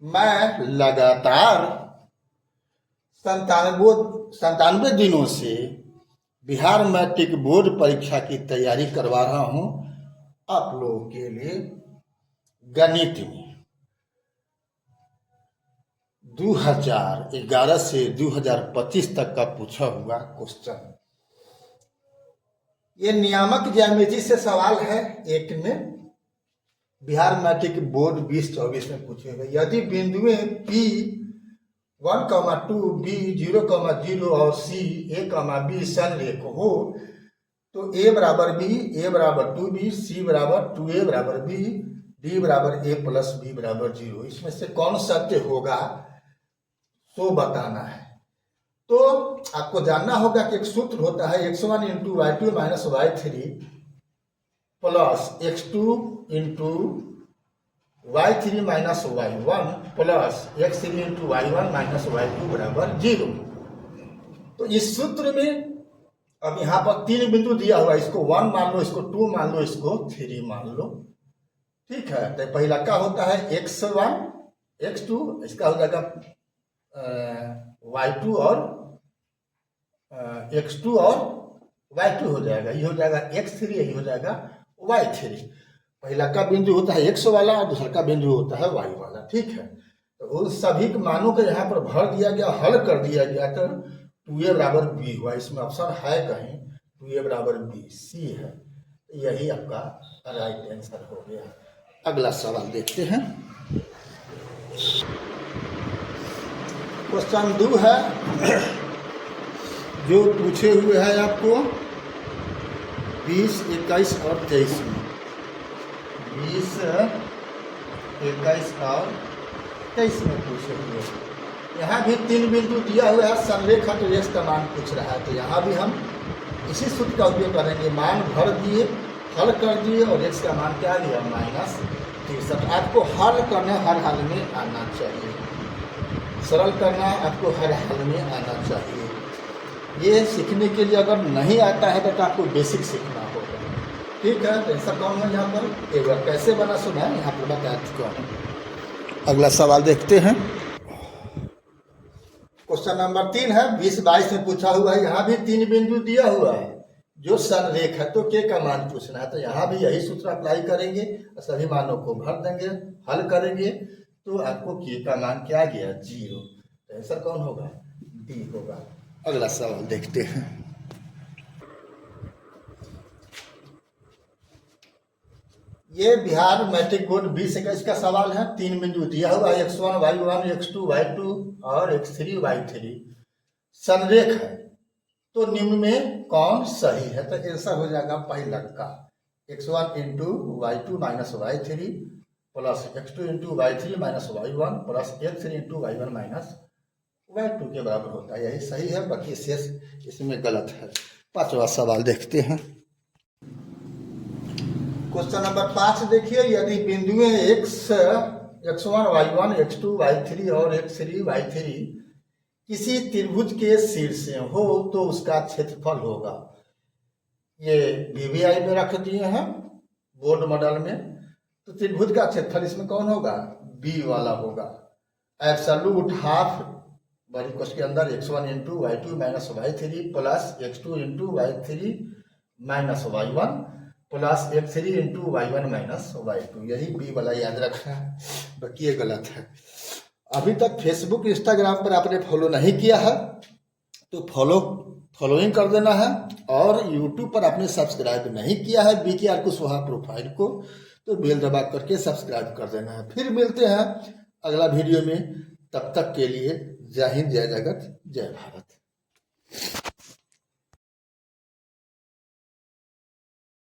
मैं लगातार 97 दिनों से बिहार मैट्रिक बोर्ड परीक्षा की तैयारी करवा रहा हूं आप लोगों के लिए। गणित में 2011 से 2025 तक का पूछा हुआ क्वेश्चन, ये नियामक ज्यामिति से सवाल है। एक में बिहार मैट्रिक बोर्ड 2024 में पूछे गए, यदि बिंदुएं P 1,2, B 0,0 और C A,B संरेख हो तो A बराबर B, A बराबर 2B, C बराबर 2A बराबर B, D बराबर A प्लस B बराबर 0, इसमें से कौन सत्य होगा तो बताना है। तो आपको जानना होगा कि एक सूत्र होता है x1 into y2 minus y3 plus x2 into y3 minus y1 plus x3 into y1 minus y2 बराबर 0। तो इस सूत्र में अब यहाँ पर 3 बिंदु दिया हुआ, इसको 1 मान लो, इसको 2 मान लो, इसको 3 मान लो। ठीक है, तो पहला का होता है x1 x2, इसका हो जाएगा y2 और x2 और y2 हो जाएगा, ये हो जाएगा x3, यही हो जाएगा y3। पहला का बिंदु होता है x वाला और दूसरा का बिंदु होता है y वाला। ठीक है, तो उन सभी मानों को यहाँ पर भर दिया गया, हल कर दिया गया, तो 2a बराबर b हुआ। इसमें ऑप्शन है कहीं 2a बराबर b, c है, यही आपका राइट आंसर हो गया। अगला सवाल देखते हैं। क्वेश्चन 2 है जो पूछे हुए हैं आपको 20, 21 और 23 में। 20, 21 और 23 में पूछे हुए। यहाँ भी 3 बिंदु दिया हुआ है, संरेख तो x का मान पूछ रहा है, तो यहाँ भी हम इसी सूत्र का उपयोग करेंगे। मान भर दिए, हल कर दिए और x का मान क्या दिया -63। आपको हल करना हर हाल में आना चाहिए, सरल करना आपको हर हाल में आना चाहिए। ये सीखने के लिए अगर नहीं आता है तो आपको बेसिक सीखना होगा। ठीक है, तो ऐसा कौन है यहाँ पर, एक बार कैसे बना सुना है यहाँ पर बता चुका हूँ। अगला सवाल देखते हैं। क्वेश्चन नंबर 3 है, 20-22 में पूछा हुआ है। यहाँ भी 3 बिंदु दिया हुआ है जो संरेख है, तो के का मान पूछना है। तो यहाँ भी यही सूत्र अप्लाई करेंगे और सभी मानों को भर देंगे, हल करेंगे, तो आपको के का मान क्या गया 0। तो आंसर कौन होगा, डी होगा। अगला सवाल देखते हैं। ये बिहार मैट्रिक बोर्ड 2021 का सवाल है। 3 बिंदु दिया हुआ है, x1 y1, x2 y2 और x3 y3 संरेख है, तो निम्न में कौन सही है। तो आंसर हो जाएगा पहला का x1 into y2 minus y3 plus x2 into y3 minus y1 plus x3 into y1 minus y2 के बराबर होता है, यही सही है। बाकी शेष इसमें गलत है। 5वां सवाल देखते हैं। क्वेश्चन नंबर 5 देखिए, यदि बिंदुएं x1 y1 x2 y3 और x3 y3 किसी त्रिभुज के शीर्ष हो तो उसका क्षेत्रफल होगा। ये VBI में रख दिए हैं बोर्ड मॉडल में। तो त्रिभुज का क्षेत्रफल इसमें कौन होगा, बी वाला होगा। एब्सोल्यूट हाफ बड़ी कोष्ठ के अंदर x1 into y2 minus y3 plus x2 into y3 minus y1 plus x3 into y1 minus y2, यही बी वाला याद रखना है, बाकी ये गलत है। अभी तक फेसबुक इंस्टाग्राम पर आपने फॉलो नहीं किया है तो फॉलोइंग कर देना है, और यूट्यूब पर आपने सब्सक्राइब नहीं किया है BKR कुशवाहा प्रोफाइल को, तो बेल दबा करके सब्सक्राइब कर देना है। फिर मिलते हैं अगला वीडियो में, तब तक के लिए जय हिंद, जय जगत, जय भारत।